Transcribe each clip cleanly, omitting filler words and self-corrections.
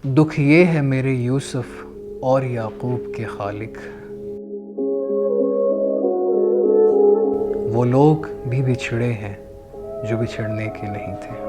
دکھ یہ ہے میرے یوسف اور یعقوب کے خالق، وہ لوگ بھی بچھڑے ہیں جو بچھڑنے کے نہیں تھے۔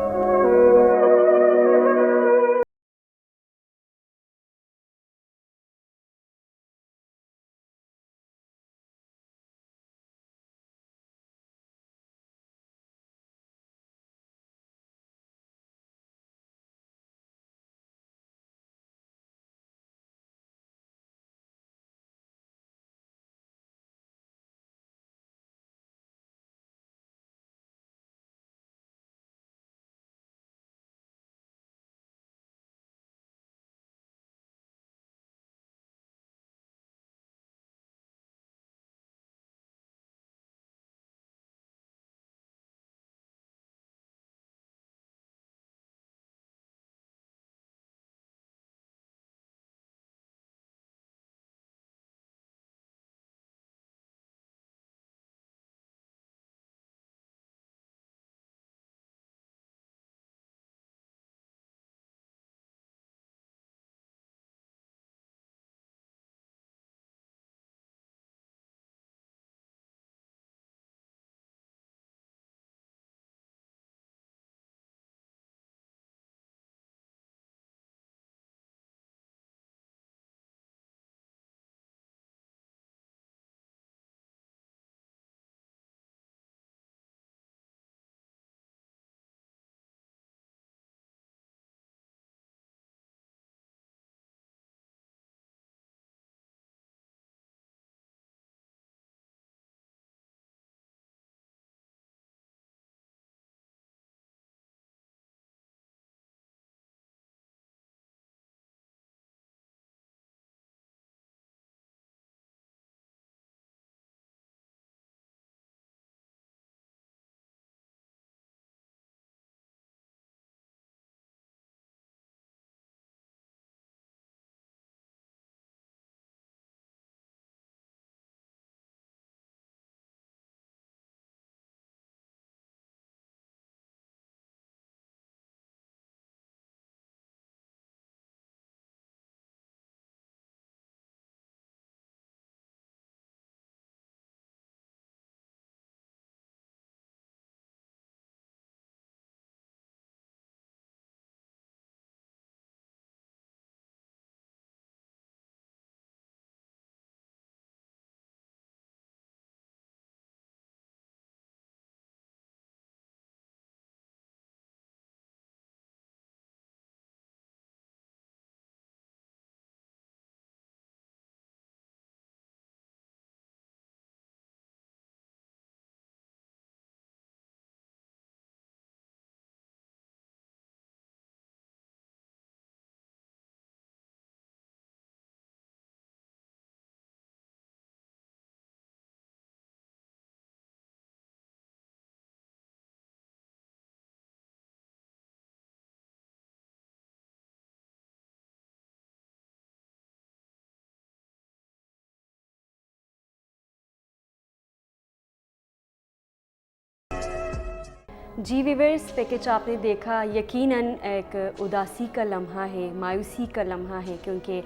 جی ویورز، پیکج آپ نے دیکھا، یقیناً ایک اداسی کا لمحہ ہے، مایوسی کا لمحہ ہے، کیونکہ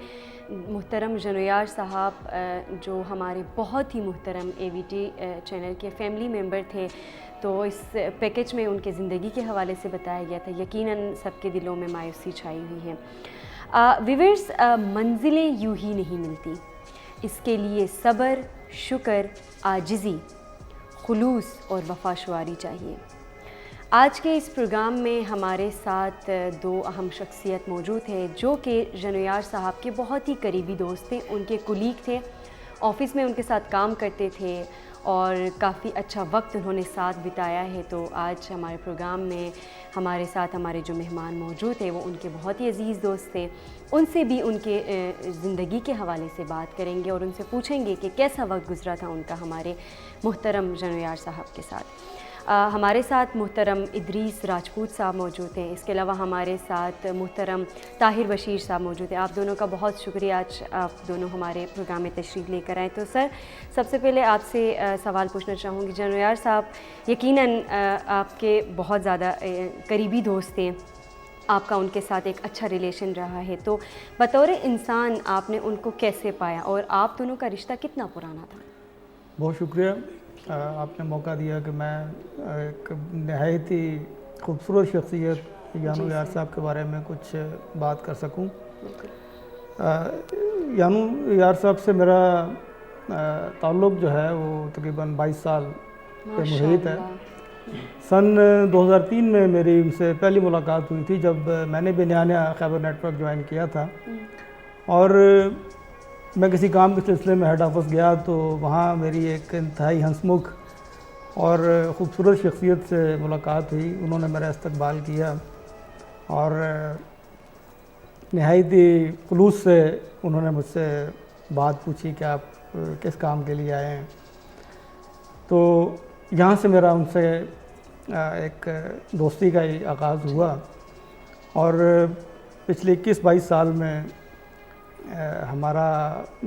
محترم جنویار صاحب جو ہمارے بہت ہی محترم اے وی ٹی چینل کے فیملی ممبر تھے، تو اس پیکج میں ان کے زندگی کے حوالے سے بتایا گیا تھا۔ یقیناً سب کے دلوں میں مایوسی چھائی ہوئی ہے۔ ویورز، منزلیں یوں ہی نہیں ملتی، اس کے لیے صبر، شکر، عاجزی، خلوص اور وفاشواری چاہیے۔ آج کے اس پروگرام میں ہمارے ساتھ دو اہم شخصیت موجود ہیں جو کہ جنویار صاحب کے بہت ہی قریبی دوست تھے، ان کے کولیگ تھے، آفس میں ان کے ساتھ کام کرتے تھے اور کافی اچھا وقت انہوں نے ساتھ بتایا ہے۔ تو آج ہمارے پروگرام میں ہمارے ساتھ ہمارے جو مہمان موجود ہیں وہ ان کے بہت ہی عزیز دوست تھے، ان سے بھی ان کے زندگی کے حوالے سے بات کریں گے اور ان سے پوچھیں گے کہ کیسا وقت گزرا تھا ان کا ہمارے محترم جنویار صاحب کے ساتھ۔ ہمارے ساتھ محترم ادریس راجپوت صاحب موجود ہیں، اس کے علاوہ ہمارے ساتھ محترم طاہر بشیر صاحب موجود ہیں۔ آپ دونوں کا بہت شکریہ، آج آپ دونوں ہمارے پروگرام میں تشریف لے کر آئے۔ تو سر، سب سے پہلے آپ سے سوال پوچھنا چاہوں گی، جنویار صاحب یقیناً آپ کے بہت زیادہ قریبی دوست ہیں، آپ کا ان کے ساتھ ایک اچھا ریلیشن رہا ہے، تو بطور انسان آپ نے ان کو کیسے پایا اور آپ دونوں کا رشتہ کتنا پرانا تھا؟ بہت شکریہ، آپ نے موقع دیا کہ میں ایک نہایت ہی خوبصورت شخصیت یانو یار صاحب کے بارے میں کچھ بات کر سکوں۔ یانو یار صاحب سے میرا تعلق جو ہے وہ تقریباً 22 سال کے محیط ہے۔ سن 2003 میں میری ان سے پہلی ملاقات ہوئی تھی، جب میں نے بھی نیا نیا خیبر نیٹ ورک جوائن کیا تھا، اور میں کسی کام کے سلسلے میں ہیڈ آفس گیا تو وہاں میری ایک انتہائی ہنسمکھ اور خوبصورت شخصیت سے ملاقات ہوئی۔ انہوں نے میرا استقبال کیا اور نہایت ہی خلوص سے انہوں نے مجھ سے بات پوچھی کہ آپ کس کام کے لیے آئے ہیں۔ تو یہاں سے میرا ان سے ایک دوستی کا آغاز ہوا، اور پچھلے 21-22 سال میں ہمارا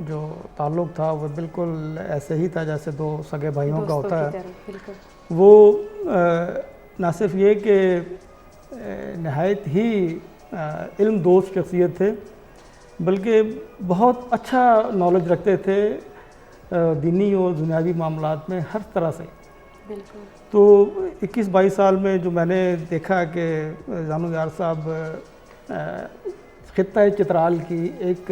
جو تعلق تھا وہ بالکل ایسے ہی تھا جیسے دو سگے بھائیوں کا ہوتا ہے۔ وہ نہ صرف یہ کہ نہایت ہی علم دوست شخصیت تھے، بلکہ بہت اچھا نالج رکھتے تھے دینی اور دنیاوی معاملات میں ہر طرح سے۔ تو 21-22 سال میں جو میں نے دیکھا کہ یانو یار صاحب خطہ چترال کی ایک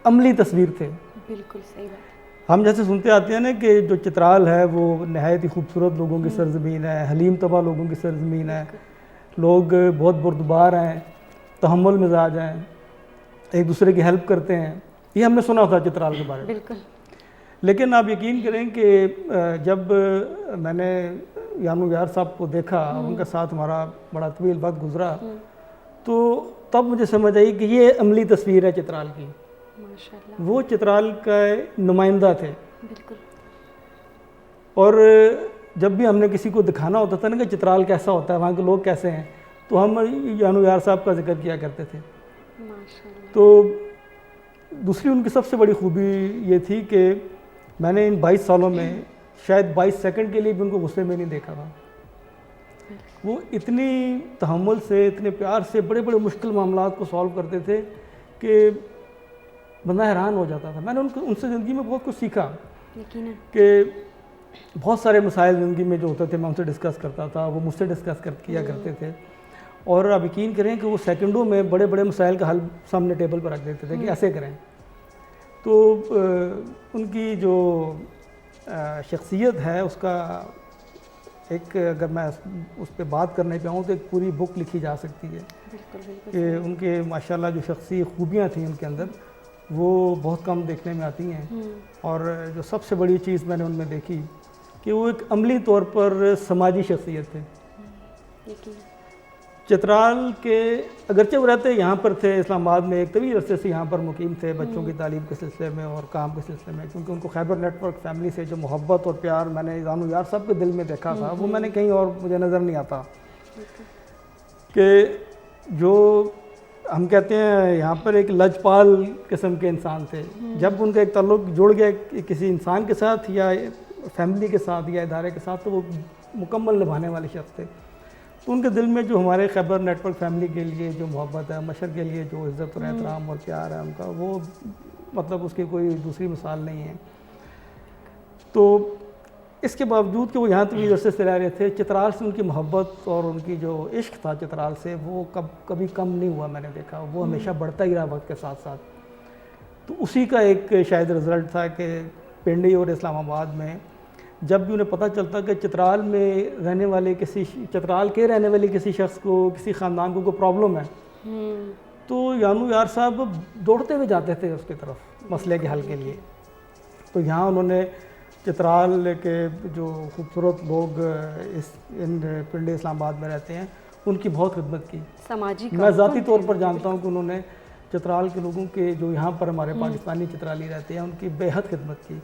عملی تصویر تھے۔ بالکل صحیح بات۔ ہم جیسے سنتے آتے ہیں نا کہ جو چترال ہے وہ نہایت ہی خوبصورت لوگوں کی سرزمین ہے، حلیم طبع لوگوں کی سرزمین ہے، لوگ بہت بردبار ہیں، تحمل مزاج ہیں، ایک دوسرے کی ہیلپ کرتے ہیں، یہ ہم نے سنا تھا چترال کے بارے میں۔ بالکل۔ لیکن آپ یقین کریں کہ جب میں نے یانو یار صاحب کو دیکھا، ان کے ساتھ ہمارا بڑا طویل وقت گزرا، تو تب مجھے سمجھ آئی کہ یہ عملی تصویر ہے چترال کی۔ ماشاءاللہ۔ وہ چترال کا نمائندہ تھے۔ بالکل۔ اور جب بھی ہم نے کسی کو دکھانا ہوتا تھا نا کہ چترال کیسا ہوتا ہے، وہاں کے لوگ کیسے ہیں، تو ہم یانو یار صاحب کا ذکر کیا کرتے تھے۔ ماشاءاللہ۔ تو دوسری ان کی سب سے بڑی خوبی یہ تھی کہ میں نے ان 22 سالوں میں شاید 22 سیکنڈ کے لیے بھی ان کو غصے میں نہیں دیکھا تھا۔ وہ اتنی تحمل سے، اتنے پیار سے بڑے بڑے مشکل معاملات کو سالو کرتے تھے کہ بندہ حیران ہو جاتا تھا۔ میں نے ان سے زندگی میں بہت کچھ سیکھا کہ بہت سارے مسائل زندگی میں جو ہوتے تھے میں ان سے ڈسکس کرتا تھا، وہ مجھ سے ڈسکس کیا کرتے تھے، اور آپ یقین کریں کہ وہ سیکنڈوں میں بڑے بڑے مسائل کا حل سامنے ٹیبل پر رکھ دیتے تھے کہ ایسے کریں۔ تو ان کی جو شخصیت ہے اس کا ایک، اگر میں اس پہ بات کرنے پہ آؤں تو ایک پوری بک لکھی جا سکتی ہے کہ ان کے ماشاءاللہ جو شخصی خوبیاں تھیں ان کے اندر وہ بہت کم دیکھنے میں آتی ہیں۔ اور جو سب سے بڑی چیز میں نے ان میں دیکھی کہ وہ ایک عملی طور پر سماجی شخصیت تھے۔ چترال کے اگرچہ وہ رہتے یہاں پر تھے، اسلام آباد میں ایک طویل عرصے سے یہاں پر مقیم تھے بچوں کی تعلیم کے سلسلے میں اور کام کے سلسلے میں، کیونکہ ان کو خیبر نیٹ ورک فیملی سے جو محبت اور پیار میں نے یانو یار صاحب کے دل میں دیکھا تھا وہ میں نے کہیں اور مجھے نظر نہیں آتا۔ کہ جو ہم کہتے ہیں یہاں پر ایک لجپال قسم کے انسان تھے، جب ان کا ایک تعلق جڑ گیا کسی انسان کے ساتھ یا فیملی کے ساتھ یا ادارے کے ساتھ تو وہ مکمل نبھانے والے شخص تھے۔ تو ان کے دل میں جو ہمارے خیبر نیٹ ورک فیملی کے لیے جو محبت ہے، مشر کے لیے جو عزت اور احترام اور پیار ہے ان کا، وہ مطلب اس کی کوئی دوسری مثال نہیں ہے۔ تو اس کے باوجود کہ وہ یہاں طویل عرصے سے رہ رہے تھے، چترال سے ان کی محبت اور ان کی جو عشق تھا چترال سے وہ کبھی کم نہیں ہوا، میں نے دیکھا وہ ہمیشہ بڑھتا ہی رہا وقت کے ساتھ ساتھ۔ تو اسی کا ایک شاید رزلٹ تھا کہ پنڈی اور اسلام آباد میں جب بھی انہیں پتہ چلتا کہ چترال میں رہنے والے چترال کے رہنے والے کسی شخص کو، کسی خاندان کو کوئی پرابلم ہے، تو یانو یار صاحب دوڑتے ہوئے جاتے تھے اس کی طرف مسئلے کے حل کے لیے۔ تو یہاں انہوں نے چترال کے جو خوبصورت لوگ ان پنڈی اسلام آباد میں رہتے ہیں ان کی بہت خدمت کی۔ میں ذاتی طور پر جانتا ہوں کہ انہوں نے چترال کے لوگوں کے جو یہاں پر ہمارے پاکستانی چترالی رہتے ہیں ان کی بے حد خدمت کی،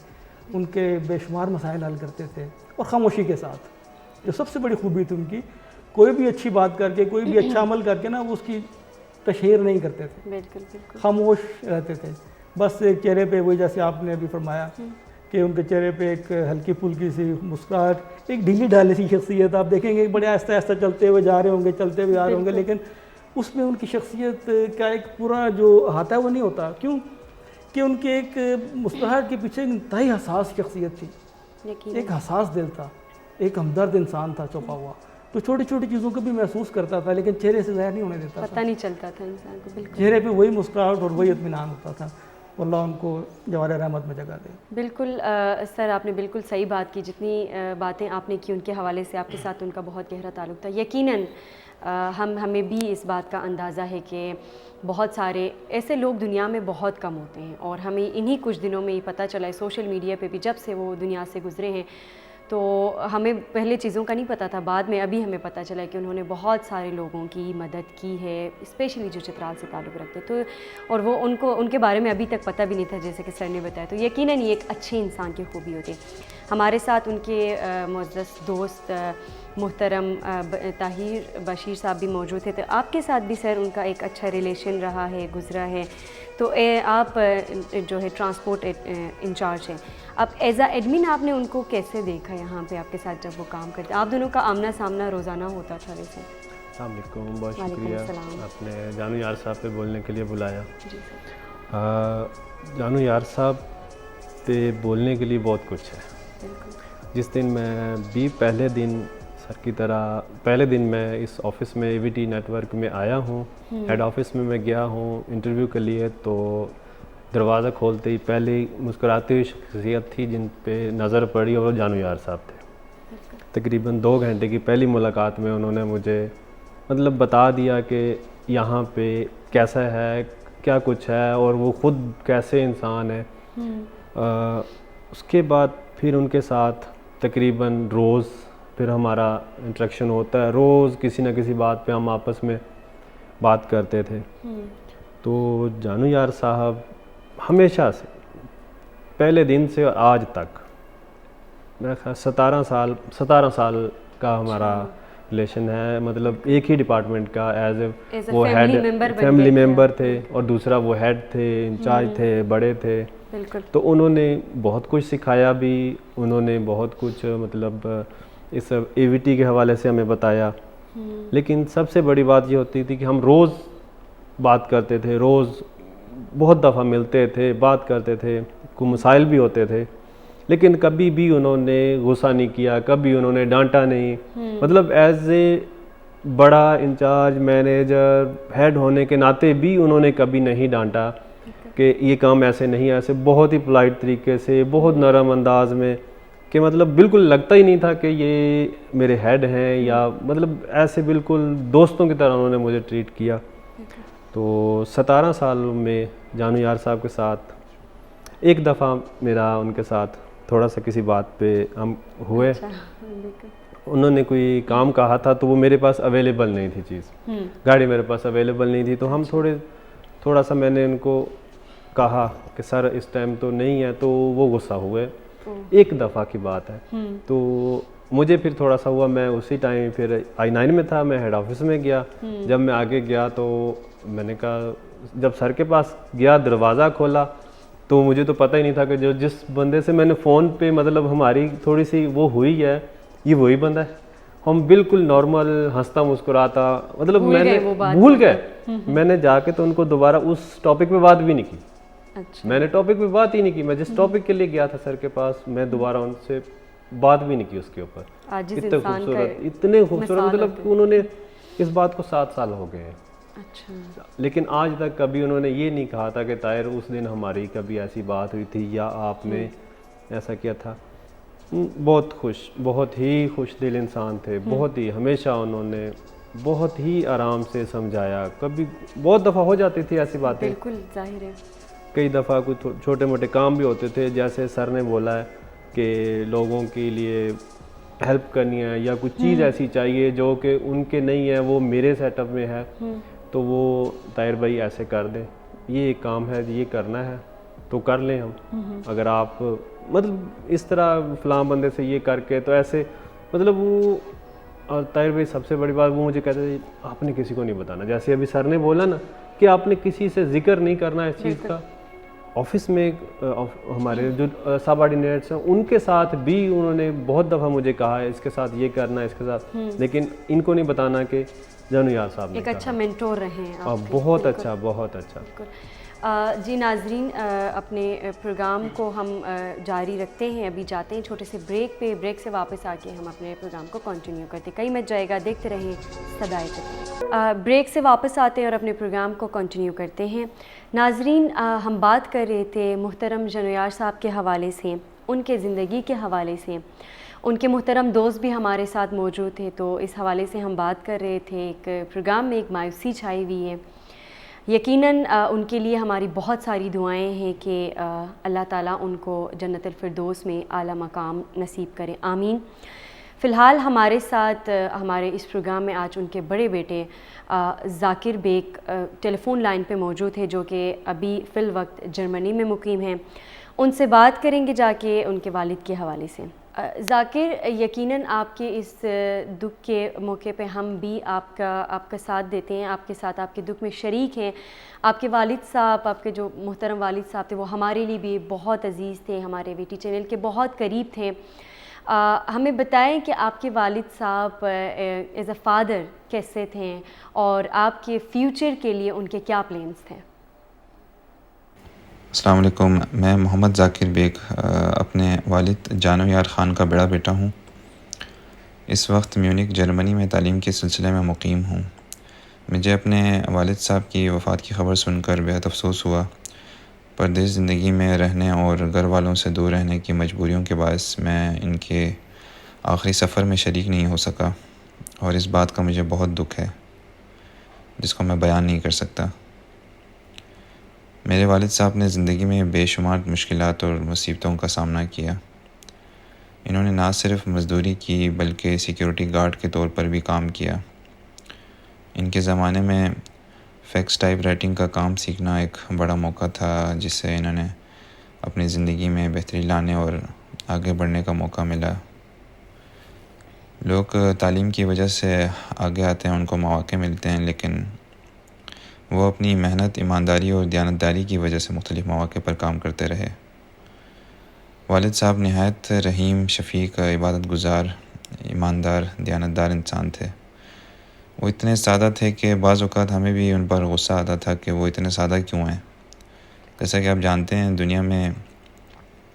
ان کے بے شمار مسائل حل کرتے تھے اور خاموشی کے ساتھ۔ جو سب سے بڑی خوبی تھی ان کی، کوئی بھی اچھی بات کر کے، کوئی بھی اچھا عمل کر کے نا وہ اس کی تشہیر نہیں کرتے تھے، خاموش رہتے تھے۔ بس ایک چہرے پہ وہی جیسے آپ نے ابھی فرمایا کہ ان کے چہرے پہ ایک ہلکی پھلکی سی مسکراہٹ، ایک ڈھیلی ڈھالی سی شخصیت، آپ دیکھیں گے بڑے آہستہ آہستہ چلتے ہوئے جا رہے ہوں گے، چلتے ہوئے آ رہے ہوں گے، لیکن اس میں ان کی شخصیت کا ایک پورا جو احاطہ ہے وہ نہیں ہوتا. کیوں کہ ان کے ایک مصطفیٰ کے پیچھے انتہائی حساس شخصیت تھی, ایک حساس دل تھا, ایک ہمدرد انسان تھا چھپا ہوا, تو چھوٹی چھوٹی چیزوں کو بھی محسوس کرتا تھا لیکن چہرے سے ظاہر نہیں ہونے دیتا تھا, پتہ نہیں چلتا تھا انسان کو, بالکل چہرے پہ وہی مسکراہٹ اور وہی اطمینان ہوتا تھا. اللہ ان کو جوار رحمت میں جگہ دے. بالکل سر, آپ نے بالکل صحیح بات کی. جتنی باتیں آپ نے کی ان کے حوالے سے آپ کے ساتھ ان کا بہت گہرا تعلق تھا. یقیناً ہمیں بھی اس بات کا اندازہ ہے کہ بہت سارے ایسے لوگ دنیا میں بہت کم ہوتے ہیں, اور ہمیں انہی کچھ دنوں میں یہ پتہ چلا ہے سوشل میڈیا پہ بھی, جب سے وہ دنیا سے گزرے ہیں. تو ہمیں پہلے چیزوں کا نہیں پتہ تھا, بعد میں ابھی ہمیں پتہ چلا کہ انہوں نے بہت سارے لوگوں کی مدد کی ہے, اسپیشلی جو چترال سے تعلق رکھتے. تو اور وہ ان کے بارے میں ابھی تک پتہ بھی نہیں تھا, جیسے کہ سر نے بتایا. تو یقیناً یہ ایک اچھے انسان کی خوبی ہوتی ہے. ہمارے ساتھ ان کے معزز دوست محترم طاہر بشیر صاحب بھی موجود تھے. تو آپ کے ساتھ بھی سر ان کا ایک اچھا ریلیشن رہا ہے, گزرا ہے. تو آپ جو ہے ٹرانسپورٹ انچارج ہیں, اب ایز اے ایڈمن آپ نے ان کو کیسے دیکھا یہاں پہ آپ کے ساتھ جب وہ کام کرتے؟ آپ دونوں کا آمنا سامنا روزانہ ہوتا تھا ویسے؟ السلام علیکم, بہت شکریہ آپ نے جانو یار صاحب پہ بولنے کے لیے بلایا. جی سر. جانو یار صاحب پہ بولنے کے لیے بہت کچھ ہے. بالکل. جس دن میں بھی پہلے دن سر کی طرح پہلے دن میں اس آفس میں AVT نیٹ ورک میں آیا ہوں, ہیڈ آفس میں گیا ہوں انٹرویو کے لیے. تو دروازہ کھولتے ہی پہلی مسکراتی ہوئی شخصیت تھی جن پہ نظر پڑی, اور وہ جانو یار صاحب تھے. تقریباً 2 گھنٹے کی پہلی ملاقات میں انہوں نے مجھے مطلب بتا دیا کہ یہاں پہ کیسا ہے, کیا کچھ ہے, اور وہ خود کیسے انسان ہے. اس کے بعد پھر ان کے ساتھ تقریباً روز پھر ہمارا انٹریکشن ہوتا ہے, روز کسی نہ کسی بات پہ ہم آپس میں بات کرتے تھے. تو جانو یار صاحب ہمیشہ سے پہلے دن سے آج تک میرا خیال 17 سال کا ہمارا ریلیشن ہے. مطلب ایک ہی ڈپارٹمنٹ کا ایز اے وہ ہیڈ فیملی ممبر تھے, اور دوسرا وہ ہیڈ تھے, انچارج تھے, بڑے تھے. تو انہوں نے بہت کچھ سکھایا بھی, انہوں نے بہت کچھ مطلب اس AVT کے حوالے سے ہمیں بتایا. لیکن سب سے بڑی بات یہ ہوتی تھی کہ ہم روز بات کرتے تھے, روز بہت دفعہ ملتے تھے, بات کرتے تھے, کوئی مسائل بھی ہوتے تھے, لیکن کبھی بھی انہوں نے غصہ نہیں کیا, کبھی انہوں نے ڈانٹا نہیں. مطلب ایز اے بڑا انچارج مینیجر ہیڈ ہونے کے ناطے بھی انہوں نے کبھی نہیں ڈانٹا کہ یہ کام ایسے نہیں, ایسے بہت ہی پولائٹ طریقے سے, بہت نرم انداز میں, کہ مطلب بالکل لگتا ہی نہیں تھا کہ یہ میرے ہیڈ ہیں, یا مطلب ایسے بالکل دوستوں کی طرح انہوں نے مجھے ٹریٹ کیا. تو 17 سال میں جانو یار صاحب کے ساتھ ایک دفعہ میرا ان کے ساتھ تھوڑا سا کسی بات پہ ہم ہوئے. انہوں نے کوئی کام کہا تھا تو وہ میرے پاس اویلیبل نہیں تھی چیز, گاڑی میرے پاس اویلیبل نہیں تھی. تو ہم تھوڑا سا میں نے ان کو کہا کہ سر اس ٹائم تو نہیں ہے, تو وہ غصہ ہوئے. ایک دفعہ کی بات ہے. تو مجھے پھر تھوڑا سا ہوا, میں اسی ٹائم پھر I9 میں تھا, میں ہیڈ آفس میں گیا. جب میں آگے گیا تو میں نے کہا, جب سر کے پاس گیا دروازہ کھولا تو مجھے تو پتہ ہی نہیں تھا کہ جس بندے سے میں نے فون پہ مطلب ہماری تھوڑی سی وہ ہوئی ہے, یہ وہی بندہ ہے. ہم بالکل نارمل ہنستا مسکراتا, مطلب میں نے بھول گئے. میں نے جا کے تو ان کو دوبارہ اس ٹاپک پہ بات بھی نہیں کی. میں نے ٹاپک پہ بات ہی نہیں کی. میں جس ٹاپک کے لیے گیا تھا سر کے پاس, میں دوبارہ ان سے بات بھی نہیں کی اس کے اوپر. اتنے خوبصورت مطلب انہوں نے اس بات کو 7 سال ہو گئے ہیں. لیکن آج تک کبھی انہوں نے یہ نہیں کہا تھا کہ طاہر اس دن ہماری کبھی ایسی بات ہوئی تھی یا آپ نے ایسا کیا تھا. بہت ہی خوش دل انسان تھے, بہت ہی. ہمیشہ انہوں نے بہت ہی آرام سے سمجھایا. کبھی بہت دفعہ ہو جاتی تھی ایسی باتیں, بالکل ظاہر ہے. کئی دفعہ کوئی چھوٹے موٹے کام بھی ہوتے تھے, جیسے سر نے بولا ہے کہ لوگوں کے لیے ہیلپ کرنی ہے یا کچھ چیز ایسی چاہیے جو کہ ان کے نہیں ہے, وہ میرے سیٹ اپ میں ہے, تو وہ طاہر بھائی ایسے کر دیں, یہ ایک کام ہے, یہ کرنا ہے تو کر لیں ہم. اگر آپ مطلب اس طرح فلاں بندے سے یہ کر کے, تو ایسے مطلب وہ. اور طاہر بھائی سب سے بڑی بات وہ مجھے کہتے تھے آپ نے کسی کو نہیں بتانا. جیسے ابھی سر نے بولا نا کہ آپ نے کسی سے ذکر نہیں کرنا اس چیز کا. آفس میں ہمارے جو سب آرڈینیٹس ہیں ان کے ساتھ بھی انہوں نے بہت دفعہ مجھے کہا ہے اس کے ساتھ یہ کرنا ہے, اس کے ساتھ, لیکن ان کو نہیں بتانا کہ جانو یار صاحب نے ایک اچھا کہا۔ مینٹور رہے ہیں آپ کے۔ بہت بالکل، اچھا، بہت اچھا۔ بالکل۔ جی ناظرین، اپنے پروگرام کو ہم جاری رکھتے ہیں، ابھی جاتے ہیں چھوٹے سے بریک پہ، بریک سے واپس آ کے ہم اپنے پروگرام کو کنٹینیو کرتے ہیں۔ کئی مچ جائے گا، دیکھتے رہیں صدائے چتر۔ بریک سے واپس آتے ہیں اور اپنے پروگرام کو کنٹینیو کرتے ہیں۔ ناظرین، ہم بات کر رہے تھے محترم جنویار صاحب کے حوالے سے، ان کے زندگی کے حوالے سے۔ ان کے محترم دوست بھی ہمارے ساتھ موجود تھے، تو اس حوالے سے ہم بات کر رہے تھے۔ ایک پروگرام میں ایک مایوسی چھائی ہوئی ہے، یقیناً ان کے لیے ہماری بہت ساری دعائیں ہیں کہ اللہ تعالیٰ ان کو جنت الفردوس میں اعلیٰ مقام نصیب کرے، آمین۔ فی الحال ہمارے ساتھ ہمارے اس پروگرام میں آج ان کے بڑے بیٹے ذاکر بیگ ٹیلی فون لائن پہ موجود ہیں، جو کہ ابھی فی الوقت جرمنی میں مقیم ہیں۔ ان سے بات کریں گے جا کے ان کے والد کے حوالے سے۔ ذاکر، یقیناً آپ کے اس دکھ کے موقع پہ ہم بھی آپ کا ساتھ دیتے ہیں، آپ کے ساتھ آپ کے دکھ میں شریک ہیں۔ آپ کے والد صاحب، آپ کے جو محترم والد صاحب تھے، وہ ہمارے لیے بھی بہت عزیز تھے، ہمارے وی چینل کے بہت قریب تھے۔ ہمیں بتائیں کہ آپ کے والد صاحب ایز اے فادر کیسے تھے اور آپ کے فیوچر کے لیے ان کے کیا پلانس تھے؟ السلام علیکم، میں محمد ذاکر بیگ اپنے والد جانو یار خان کا بڑا بیٹا ہوں۔ اس وقت میونک جرمنی میں تعلیم کے سلسلے میں مقیم ہوں۔ مجھے اپنے والد صاحب کی وفات کی خبر سن کر بہت افسوس ہوا۔ پردیس زندگی میں رہنے اور گھر والوں سے دور رہنے کی مجبوریوں کے باعث میں ان کے آخری سفر میں شریک نہیں ہو سکا، اور اس بات کا مجھے بہت دکھ ہے جس کو میں بیان نہیں کر سکتا۔ میرے والد صاحب نے زندگی میں بے شمار مشکلات اور مصیبتوں کا سامنا کیا۔ انہوں نے نہ صرف مزدوری کی بلکہ سیکیورٹی گارڈ کے طور پر بھی کام کیا۔ ان کے زمانے میں فیکس ٹائپ رائٹنگ کا کام سیکھنا ایک بڑا موقع تھا، جس سے انہوں نے اپنی زندگی میں بہتری لانے اور آگے بڑھنے کا موقع ملا۔ لوگ تعلیم کی وجہ سے آگے آتے ہیں، ان کو مواقع ملتے ہیں، لیکن وہ اپنی محنت، ایمانداری اور دیانتداری کی وجہ سے مختلف مواقع پر کام کرتے رہے۔ والد صاحب نہایت رحیم، شفیق، عبادت گزار، ایماندار، دیانتدار انسان تھے۔ وہ اتنے سادہ تھے کہ بعض اوقات ہمیں بھی ان پر غصہ آتا تھا کہ وہ اتنے سادہ کیوں ہیں۔ جیسا کہ آپ جانتے ہیں، دنیا میں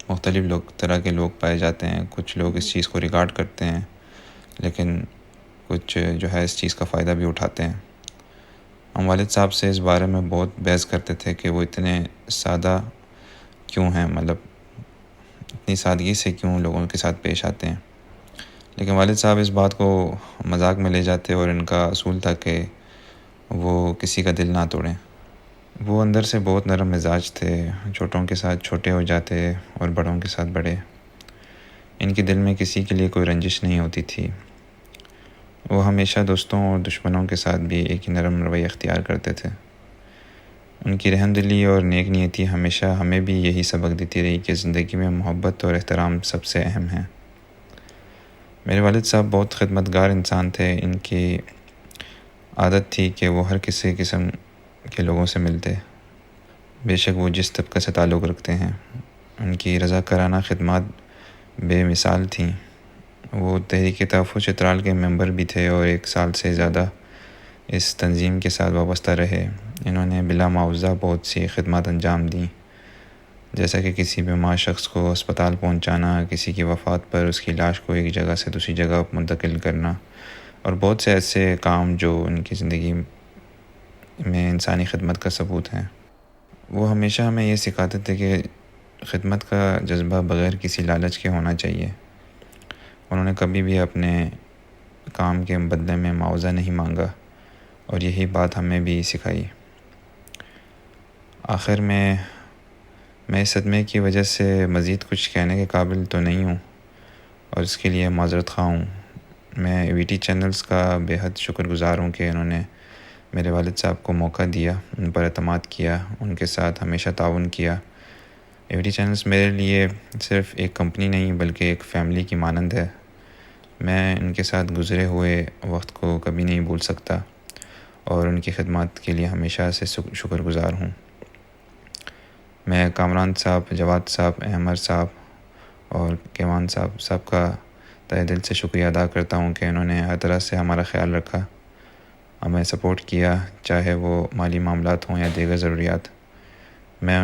مختلف طرح کے لوگ پائے جاتے ہیں۔ کچھ لوگ اس چیز کو ریکارڈ کرتے ہیں، لیکن کچھ جو ہے اس چیز کا فائدہ بھی اٹھاتے ہیں۔ ہم والد صاحب سے اس بارے میں بہت بحث کرتے تھے کہ وہ اتنے سادہ کیوں ہیں، مطلب اتنی سادگی سے کیوں لوگوں کے ساتھ پیش آتے ہیں۔ لیکن والد صاحب اس بات کو مذاق میں لے جاتے، اور ان کا اصول تھا کہ وہ کسی کا دل نہ توڑیں۔ وہ اندر سے بہت نرم مزاج تھے، چھوٹوں کے ساتھ چھوٹے ہو جاتے اور بڑوں کے ساتھ بڑے۔ ان کے دل میں کسی کے لیے کوئی رنجش نہیں ہوتی تھی۔ وہ ہمیشہ دوستوں اور دشمنوں کے ساتھ بھی ایک ہی نرم رویہ اختیار کرتے تھے۔ ان کی رحم دلی اور نیک نیتی ہمیشہ ہمیں بھی یہی سبق دیتی رہی کہ زندگی میں محبت اور احترام سب سے اہم ہے۔ میرے والد صاحب بہت خدمتگار انسان تھے۔ ان کی عادت تھی کہ وہ ہر کسی قسم کے لوگوں سے ملتے، بے شک وہ جس طبقہ سے تعلق رکھتے ہیں۔ ان کی رضاکارانہ خدمات بے مثال تھیں۔ وہ تحریک تحفظ چترال کے ممبر بھی تھے اور 1 سال سے زیادہ اس تنظیم کے ساتھ وابستہ رہے۔ انہوں نے بلا معاوضہ بہت سی خدمات انجام دیں، جیسا کہ کسی بیمار شخص کو اسپتال پہنچانا، کسی کی وفات پر اس کی لاش کو ایک جگہ سے دوسری جگہ منتقل کرنا، اور بہت سے ایسے کام جو ان کی زندگی میں انسانی خدمت کا ثبوت ہیں۔ وہ ہمیشہ ہمیں یہ سکھاتے تھے کہ خدمت کا جذبہ بغیر کسی لالچ کے ہونا چاہیے۔ انہوں نے کبھی بھی اپنے کام کے بدلے میں معاوضہ نہیں مانگا، اور یہی بات ہمیں بھی سکھائی۔ آخر میں اس صدمے کی وجہ سے مزید کچھ کہنے کے قابل تو نہیں ہوں، اور اس کے لیے معذرت خواہ ہوں۔ میں وی ٹی چینلز کا بے حد شکر گزار ہوں کہ انہوں نے میرے والد صاحب کو موقع دیا، ان پر اعتماد کیا، ان کے ساتھ ہمیشہ تعاون کیا۔ وی ٹی چینلز میرے لیے صرف ایک کمپنی نہیں بلکہ ایک فیملی کی مانند ہے۔ میں ان کے ساتھ گزرے ہوئے وقت کو کبھی نہیں بھول سکتا، اور ان کی خدمات کے لیے ہمیشہ سے شکر گزار ہوں۔ میں کامران صاحب، جواد صاحب، احمد صاحب اور کیوان صاحب سب کا تہہ دل سے شکریہ ادا کرتا ہوں کہ انہوں نے ہر طرح سے ہمارا خیال رکھا۔ ہمیں سپورٹ کیا، چاہے وہ مالی معاملات ہوں یا دیگر ضروریات۔ میں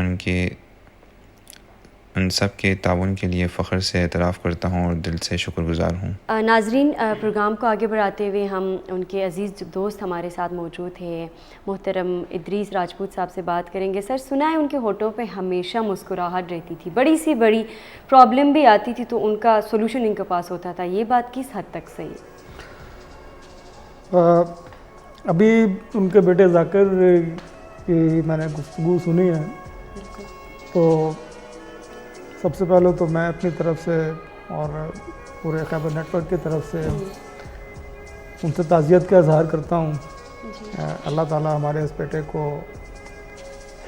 ان سب کے تعاون کے لیے فخر سے اعتراف کرتا ہوں اور دل سے شکر گزار ہوں۔ ناظرین، پروگرام کو آگے بڑھاتے ہوئے ہم ان کے عزیز دوست ہمارے ساتھ موجود ہیں، محترم ادریس راجپوت صاحب سے بات کریں گے۔ سر، سنا ہے ان کے ہونٹوں پہ ہمیشہ مسکراہٹ رہتی تھی، بڑی سی بڑی پرابلم بھی آتی تھی تو ان کا سولوشن ان کے پاس ہوتا تھا، یہ بات کس حد تک صحیح ہے؟ ابھی ان کے بیٹے ذاکر کی میں نے گفتگو سنی ہے، تو سب سے پہلے تو میں اپنی طرف سے اور پورے خیبر نیٹ ورک کی طرف سے ان سے تعزیت کا اظہار کرتا ہوں۔ اللہ تعالیٰ ہمارے اس بیٹے کو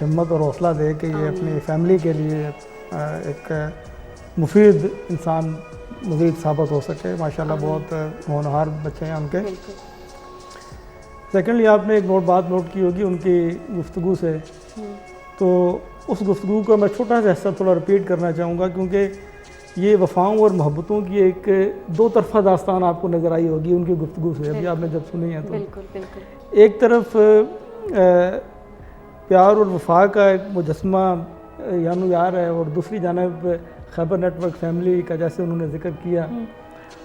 ہمت اور حوصلہ دے کہ یہ اپنی فیملی کے لیے ایک مفید انسان مزید ثابت ہو سکے۔ ماشاءاللہ بہت ہونہار بچے ہیں ان کے۔ سیکنڈلی، آپ نے ایک بات نوٹ کی ہوگی ان کی گفتگو سے، تو اس گفتگو کو میں چھوٹا سا حصہ تھوڑا ریپیٹ کرنا چاہوں گا، کیونکہ یہ وفاؤں اور محبتوں کی ایک دو طرفہ داستان آپ کو نظر آئی ہوگی ان کی گفتگو سے، ابھی آپ نے جب سنی ہے تو بالکل ایک طرف پیار اور وفا کا ایک مجسمہ یانو یار ہے، اور دوسری جانب خیبر نیٹ ورک فیملی کا جیسے انہوں نے ذکر کیا۔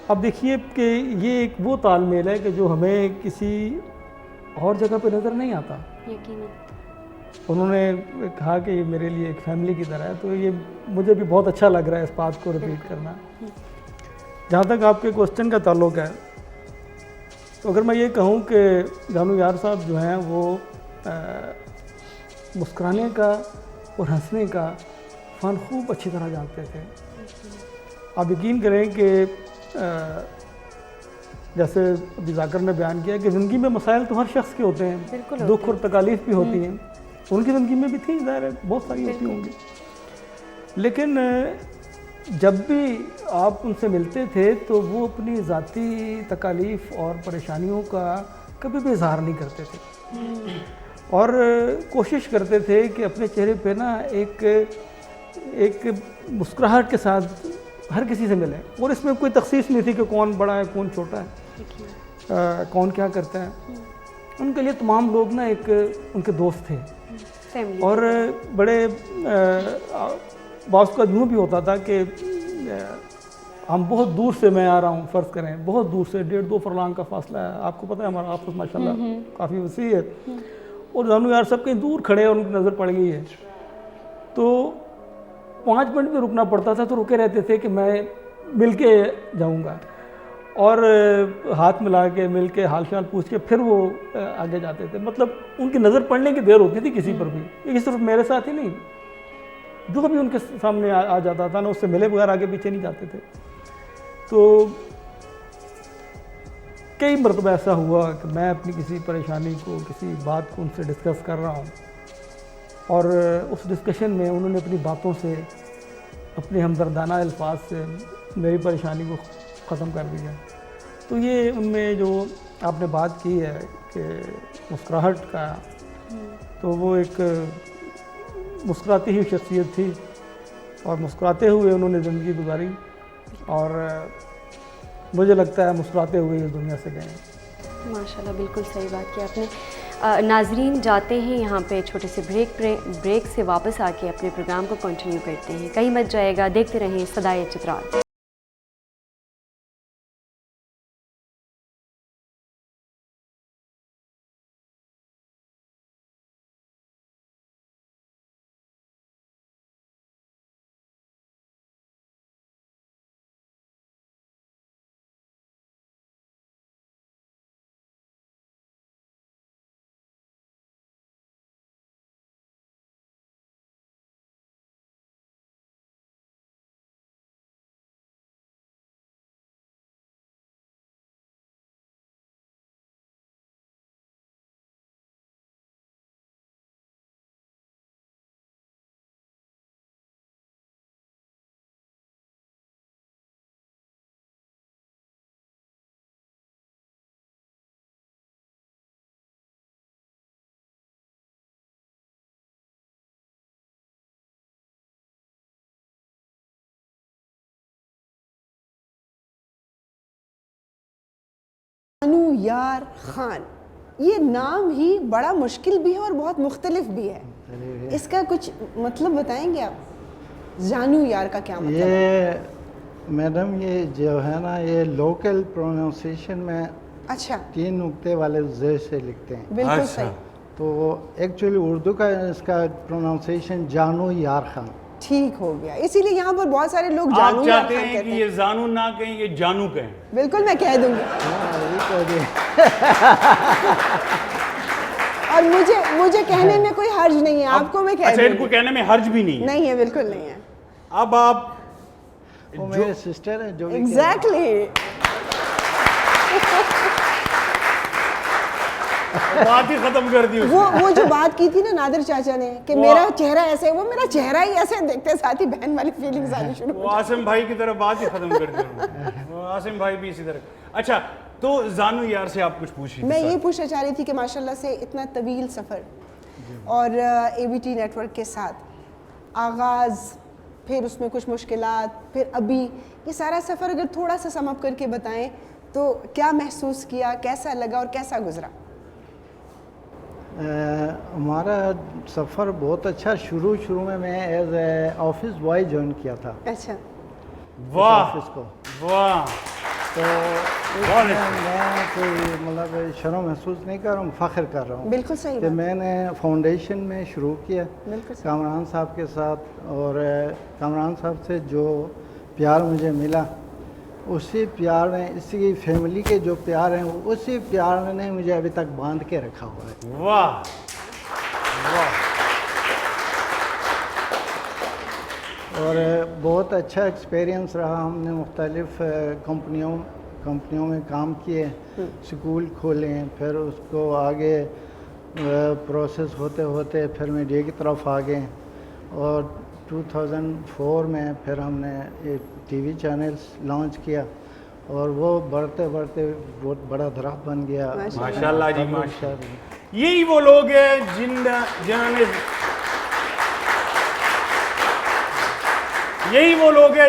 اب دیکھیے کہ یہ ایک وہ تال میل ہے کہ جو ہمیں کسی اور جگہ پہ نظر نہیں آتا۔ انہوں نے کہا کہ یہ میرے لیے ایک فیملی کی طرح ہے، تو یہ مجھے بھی بہت اچھا لگ رہا ہے اس بات کو ریپیٹ کرنا۔ جہاں تک آپ کے کوسچن کا تعلق ہے، تو اگر میں یہ کہوں کہ جانو یار صاحب جو ہیں وہ مسکرانے کا اور ہنسنے کا فن خوب اچھی طرح جانتے تھے۔ آپ یقین کریں کہ جیسے ابھی ذاکر نے بیان کیا کہ زندگی میں مسائل تو ہر شخص کے ہوتے ہیں، دکھ اور تکالیف بھی ہوتی ہیں، ان کی زندگی میں بھی تھی، ظاہر ہے بہت ساری ہوتی ہوں گی، لیکن جب بھی آپ ان سے ملتے تھے تو وہ اپنی ذاتی تکالیف اور پریشانیوں کا کبھی بھی اظہار نہیں کرتے تھے، اور کوشش کرتے تھے کہ اپنے چہرے پہ نا ایک مسکراہٹ کے ساتھ ہر کسی سے ملیں، اور اس میں کوئی تخصیص نہیں تھی کہ کون بڑا ہے کون چھوٹا ہے، کون کیا کرتا ہے۔ ان کے لیے تمام لوگ نا ایک ان کے دوست تھے، اور بڑے بعض کا یوں بھی ہوتا تھا کہ ہم بہت دور سے، میں آ رہا ہوں فرض کریں بہت دور سے 1.5-2 فرلانگ کا فاصلہ ہے، آپ کو پتہ ہے ہمارا آفس ماشاءاللہ کافی وسیع ہے، اور جانو یار سب کہیں دور کھڑے اور ان کی نظر پڑ گئی ہے، تو 5 منٹ بھی رکنا پڑتا تھا، تو رکے رہتے تھے کہ میں مل کے جاؤں گا، اور ہاتھ ملا کے مل کے حال شال پوچھ کے پھر وہ آگے جاتے تھے۔ مطلب ان کی نظر پڑنے کی دیر ہوتی تھی کسی پر بھی، یہ صرف میرے ساتھ ہی نہیں، جو بھی ان کے سامنے آ جاتا تھا نا اس سے ملے بغیر آگے پیچھے نہیں جاتے تھے۔ تو کئی مرتبہ ایسا ہوا کہ میں اپنی کسی پریشانی کو، کسی بات کو ان سے ڈسکس کر رہا ہوں، اور اس ڈسکشن میں انہوں نے اپنی باتوں سے، اپنے ہمدردانہ الفاظ سے میری پریشانی کو ختم کر دیا۔ تو یہ ان میں جو آپ نے بات کی ہے کہ مسکراہٹ کا، تو وہ ایک مسکراتی ہوئی شخصیت تھی، اور مسکراتے ہوئے انہوں نے زندگی گزاری، اور مجھے لگتا ہے مسکراتے ہوئے اس دنیا سے گئے ہیں۔ ماشاءاللہ، بالکل صحیح بات کیا آپ نے۔ ناظرین، جاتے ہیں یہاں پہ چھوٹے سے بریک سے واپس آ کے اپنے پروگرام کو کنٹینیو کرتے ہیں، کہیں مت جائے گا، دیکھتے رہیں صدائے چترال۔ جانو یار خان یہ نام ہی بڑا مشکل بھی ہے اور بہت مختلف بھی ہے. اس کا کچھ مطلب بتائیں گے آپ؟ زانو یار کا کیا مطلب ہے؟ یہ میڈم یہ جو ہے نا یہ لوکل پروننسیشن میں اچھا 3 نقطے والے زیر سے لکھتے ہیں. بالکل صحیح. تو ایکچولی اردو کا اس کا پروننسیشن جانو یار خان. ٹھیک ہو گیا. اسی لیے یہاں پر بہت سارے لوگ آپ جانو یار چاہتے خان ہیں کہتے کہ ہیں. یہ زانو نہ کہیں یہ جانو کہیں. بالکل میں کہہ دوں گی. اور مجھے کہنے میں کوئی حرج نہیں ہے. آپ کو میں کہہ اچھا دوں ان کو گی. کہنے میں حرج بھی نہیں ہے. نہیں ہے, بالکل نہیں ہے. اب آپ وہ میرے سسٹر ہیں جو ایگزیکٹلی بات ہی ختم کر دی. وہ جو بات کی تھی نا نادر چاچا نے کہ میرا چہرہ ایسے, وہ میرا چہرہ ہی ایسے دیکھتے ساتھ ہی بہن والی فیلنگز آنی شروع. وہ عاصم بھائی کی طرف بات ہی ختم کر دی. وہ عاصم بھائی بھی اسی طرح. اچھا تو زانو یار سے آپ کچھ پوچھیے. میں یہ پوچھنا چاہ رہی تھی کہ ماشاءاللہ سے اتنا طویل سفر اور اے بی ٹی نیٹ ورک کے ساتھ آغاز, پھر اس میں کچھ مشکلات, پھر ابھی یہ سارا سفر اگر تھوڑا سا سم اپ کر کے بتائیں تو کیا محسوس کیا, کیسا لگا اور کیسا گزرا؟ ہمارا سفر بہت اچھا. شروع میں as A office boy join کیا تھا. اچھا واہ آفس کو. واہ. تو میں کوئی مطلب شرم محسوس نہیں کر رہا ہوں, فخر کر رہا ہوں. بالکل صحیح کہ میں نے فاؤنڈیشن میں شروع کیا کامران صاحب کے ساتھ, اور کامران صاحب سے جو پیار مجھے ملا اسی پیار میں, اسی فیملی کے جو پیار ہیں اسی پیار نے مجھے ابھی تک باندھ کے رکھا ہوا ہے. واہ واہ. اور بہت اچھا ایکسپیرینس رہا. ہم نے مختلف کمپنیوں میں کام کیے, سکول کھولے, پھر اس کو آگے پروسیس ہوتے پھر میڈیا کی طرف آ گئے, اور 2004 میں پھر ہم نے ایک ٹی وی چینلز لانچ کیا, اور وہ بڑھتے بہت بڑا درخت بن گیا. ماشاءاللہ جی ماشاءاللہ. یہی وہ لوگ ہیں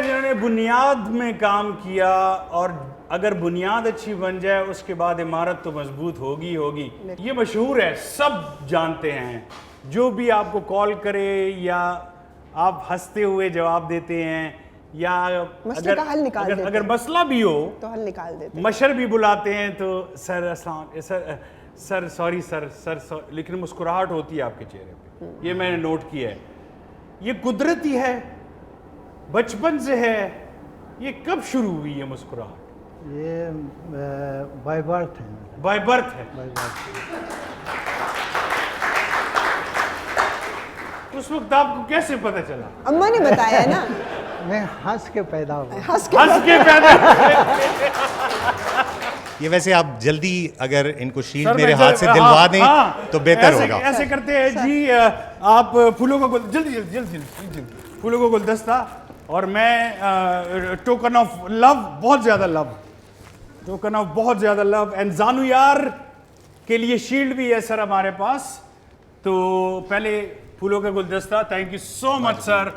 جنہوں نے بنیاد میں کام کیا, اور اگر بنیاد اچھی بن جائے اس کے بعد عمارت تو مضبوط ہوگی. یہ مشہور ہے, سب جانتے ہیں. جو بھی آپ کو کال کرے یا آپ ہنستے ہوئے جواب دیتے ہیں, یا اگر مسئلہ بھی ہو تو حل نکال دیتے, مشر بھی بلاتے ہیں تو سر سوری سر, لیکن مسکراہٹ ہوتی ہے آپ کے چہرے پہ. یہ میں نے نوٹ کیا ہے. یہ قدرتی ہے, بچپن سے ہے. یہ کب شروع ہوئی ہے مسکراہٹ؟ یہ بائی برتھ ہے. بائی برتھ ہے. اس وقت آپ کو کیسے پتہ چلا؟ اماں نے بتایا ہے نا. میں ہنس کے پیدا ہوا. ہنس کے پیدا. یہ ویسے آپ جلدی اگر ان کو شیلڈ میرے ہاتھ سے دلوا دیں تو بہتر ہوگا. ایسے کرتے ہیں جی, آپ پھولوں کو جلدی پھولوں کو گلدستہ, اور میں ٹوکن آف لو, بہت زیادہ لو, ٹوکن آف بہت زیادہ لو اینڈ زانو یار کے لیے شیلڈ بھی ہے سر ہمارے پاس. تو پہلے پھولوں کا گلدستہ. تھینک یو سو مچ سر.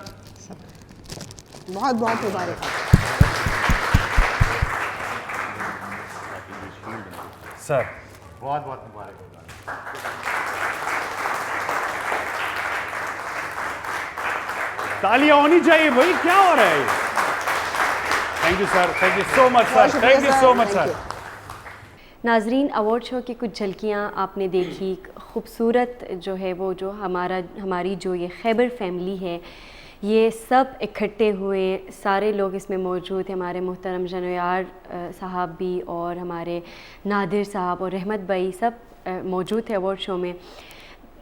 بہت بہت مبارک. سر بہت بہت مبارک ہوگا. تالیاں ہونی چاہیے بھائی, کیا ہو رہا ہے؟ Thank you sir, thank you so much sir, thank you so much sir. ناظرین, ایوارڈ شو کی کچھ جھلکیاں آپ نے دیکھی. خوبصورت جو ہے وہ جو ہماری جو یہ خیبر فیملی ہے, یہ سب اکٹھے ہوئے, سارے لوگ اس میں موجود ہیں. ہمارے محترم جنویار صاحب بھی, اور ہمارے نادر صاحب اور رحمت بھائی سب موجود تھے ایوارڈ شو میں.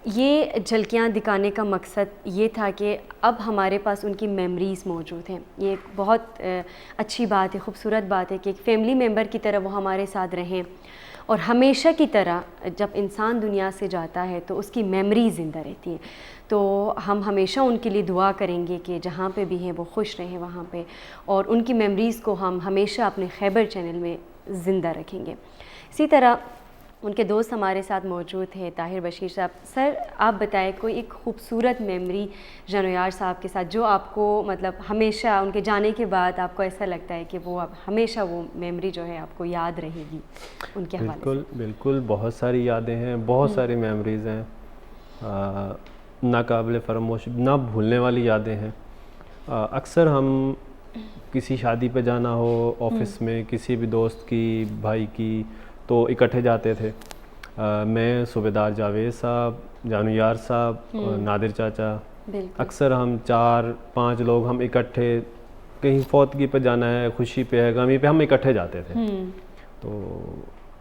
یہ جھلکیاں دکھانے کا مقصد یہ تھا کہ اب ہمارے پاس ان کی میموریز موجود ہیں. یہ ایک بہت اچھی بات ہے, خوبصورت بات ہے کہ ایک فیملی ممبر کی طرح وہ ہمارے ساتھ رہیں, اور ہمیشہ کی طرح جب انسان دنیا سے جاتا ہے تو اس کی میموری زندہ رہتی ہے. تو ہم ہمیشہ ان کے لیے دعا کریں گے کہ جہاں پہ بھی ہیں وہ خوش رہیں وہاں پہ, اور ان کی میموریز کو ہم ہمیشہ اپنے خیبر چینل میں زندہ رکھیں گے. اسی طرح ان کے دوست ہمارے ساتھ موجود تھے طاہر بشیر صاحب. سر آپ بتائیں کوئی ایک خوبصورت میموری جانویار صاحب کے ساتھ جو آپ کو مطلب ہمیشہ ان کے جانے کے بعد آپ کو ایسا لگتا ہے کہ وہ اب ہمیشہ وہ میموری جو ہے آپ کو یاد رہے گی ان کے حوالے سے؟ بالکل بہت ساری یادیں ہیں, بہت ساری میموریز ہیں, ناقابل فراموش, نہ بھولنے والی یادیں ہیں. اکثر ہم کسی شادی پہ جانا ہو, آفس میں کسی بھی دوست کی, بھائی کی, تو اکٹھے جاتے تھے. میں, صوبیدار جاوید صاحب, جانویار صاحب, نادر چاچا, اکثر ہم 4-5 لوگ ہم اکٹھے, کہیں فوتگی پہ جانا ہے, خوشی پہ ہے, غمی پہ, ہم اکٹھے جاتے تھے. تو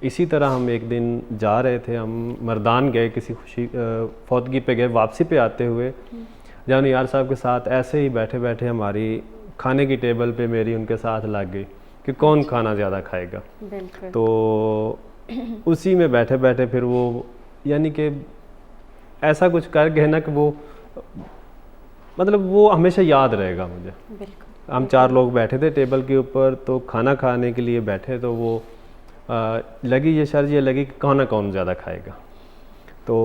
اسی طرح ہم ایک دن جا رہے تھے, ہم مردان گئے, کسی خوشی فوتگی پہ گئے. واپسی پہ آتے ہوئے جانویار صاحب کے ساتھ ایسے ہی بیٹھے بیٹھے ہماری کھانے کی ٹیبل پہ میری ان کے ساتھ لگ گئی کہ کون کھانا زیادہ کھائے گا. تو اسی میں بیٹھے بیٹھے پھر وہ یعنی کہ ایسا کچھ کر گئے نا کہ وہ مطلب وہ ہمیشہ یاد رہے گا مجھے. ہم 4 لوگ بیٹھے تھے ٹیبل کے اوپر, تو کھانا کھانے کے لیے بیٹھے, تو وہ لگی یہ شرط یہ لگی کہ کھانا کون زیادہ کھائے گا. تو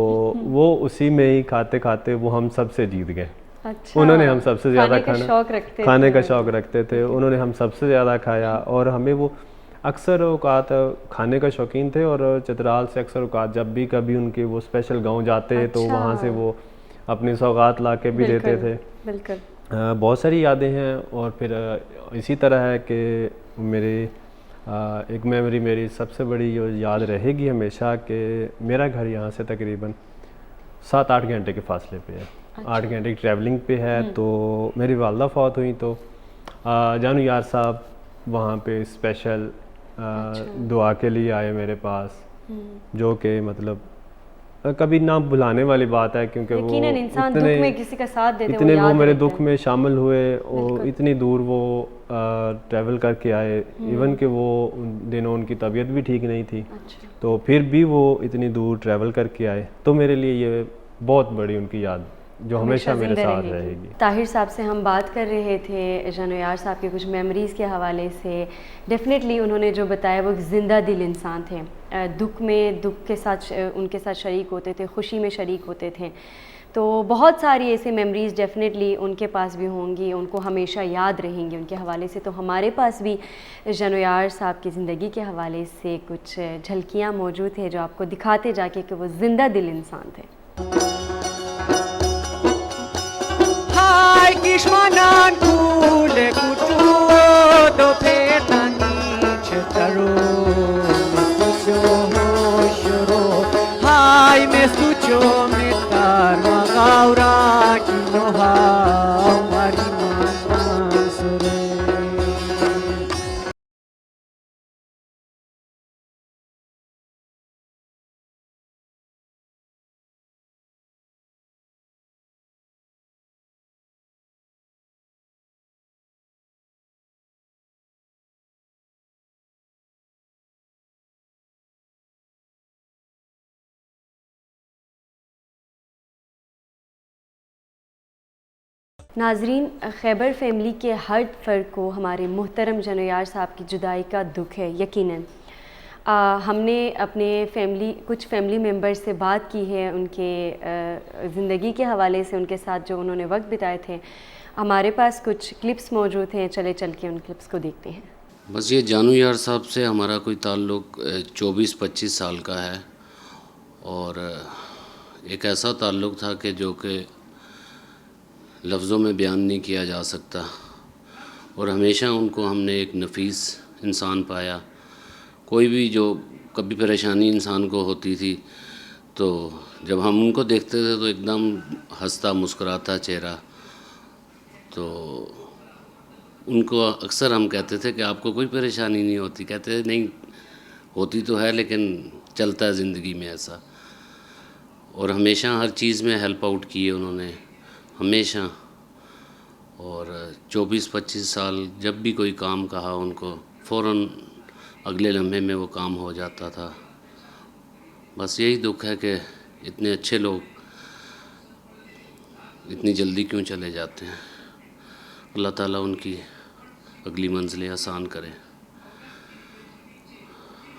وہ اسی میں ہی کھاتے کھاتے وہ ہم سب سے جیت گئے. انہوں نے ہم سب سے زیادہ کھانے کا شوق رکھتے تھے, انہوں نے ہم سب سے زیادہ کھایا. اور ہمیں وہ اکثر اوقات کھانے کا شوقین تھے, اور چترال سے اکثر اوقات جب بھی کبھی ان کے وہ اسپیشل گاؤں جاتے تو وہاں سے وہ اپنی سوغات لا کے بھی دیتے تھے. بہت ساری یادیں ہیں. اور پھر اسی طرح ہے کہ میرے ایک میموری میری سب سے بڑی یاد رہے گی ہمیشہ کہ میرا گھر یہاں سے تقریباً 7-8 گھنٹے کے فاصلے پہ ہے, 8 گھنٹے کی ٹریولنگ پہ ہے. تو میری والدہ فوت ہوئی, تو جانویار صاحب وہاں پہ اسپیشل دعا کے لیے آئے میرے پاس, جو کہ مطلب کبھی نہ بھلانے والی بات ہے, کیونکہ وہ اتنے وہ میرے دکھ میں شامل ہوئے, اور اتنی دور وہ ٹریول کر کے آئے. ایون کہ وہ ان دنوں ان کی طبیعت بھی ٹھیک نہیں تھی, تو پھر بھی وہ اتنی دور ٹریول کر کے آئے. تو میرے لیے یہ بہت بڑی ان کی یاد جو ہمیشہ میرے ساتھ رہے گی. طاہر صاحب سے ہم بات کر رہے تھے جانویار صاحب کے کچھ میموریز کے حوالے سے. ڈیفینیٹلی انہوں نے جو بتایا وہ ایک زندہ دل انسان تھے. دکھ میں دکھ کے ساتھ ان کے ساتھ شریک ہوتے تھے, خوشی میں شریک ہوتے تھے. تو بہت ساری ایسی میموریز ڈیفینیٹلی ان کے پاس بھی ہوں گی, ان کو ہمیشہ یاد رہیں گی ان کے حوالے سے. تو ہمارے پاس بھی جانویار صاحب کی زندگی کے حوالے سے کچھ جھلکیاں موجود ہیں جو آپ کو دکھاتے جا کے کہ وہ زندہ دل انسان تھے. Kishmanan kule kutu do petani chetaro me escucho shoro hai me escucho metar magaura kinoha mari manasure. ناظرین, خیبر فیملی کے ہر فرد کو ہمارے محترم جانویار صاحب کی جدائی کا دکھ ہے یقیناً. ہم نے اپنے کچھ فیملی ممبر سے بات کی ہے ان کے زندگی کے حوالے سے, ان کے ساتھ جو انہوں نے وقت بتائے تھے. ہمارے پاس کچھ کلپس موجود ہیں, چلے چل کے ان کلپس کو دیکھتے ہیں. بس یہ جانویار صاحب سے ہمارا کوئی تعلق 24-25 سال کا ہے, اور ایک ایسا تعلق تھا کہ جو کہ لفظوں میں بیان نہیں کیا جا سکتا. اور ہمیشہ ان کو ہم نے ایک نفیس انسان پایا. کوئی بھی جو کبھی پریشانی انسان کو ہوتی تھی تو جب ہم ان کو دیکھتے تھے تو ایک دم ہنستا مسکراتا چہرہ. تو ان کو اکثر ہم کہتے تھے کہ آپ کو کوئی پریشانی نہیں ہوتی. کہتے تھے نہیں ہوتی تو ہے لیکن چلتا ہے زندگی میں ایسا. اور ہمیشہ ہر چیز میں ہیلپ آؤٹ کیے انہوں نے ہمیشہ. اور 24-25 سال جب بھی کوئی کام کہا ان کو فوراً اگلے لمحے میں وہ کام ہو جاتا تھا. بس یہی دکھ ہے کہ اتنے اچھے لوگ اتنی جلدی کیوں چلے جاتے ہیں. اللہ تعالیٰ ان کی اگلی منزلیں آسان کرے.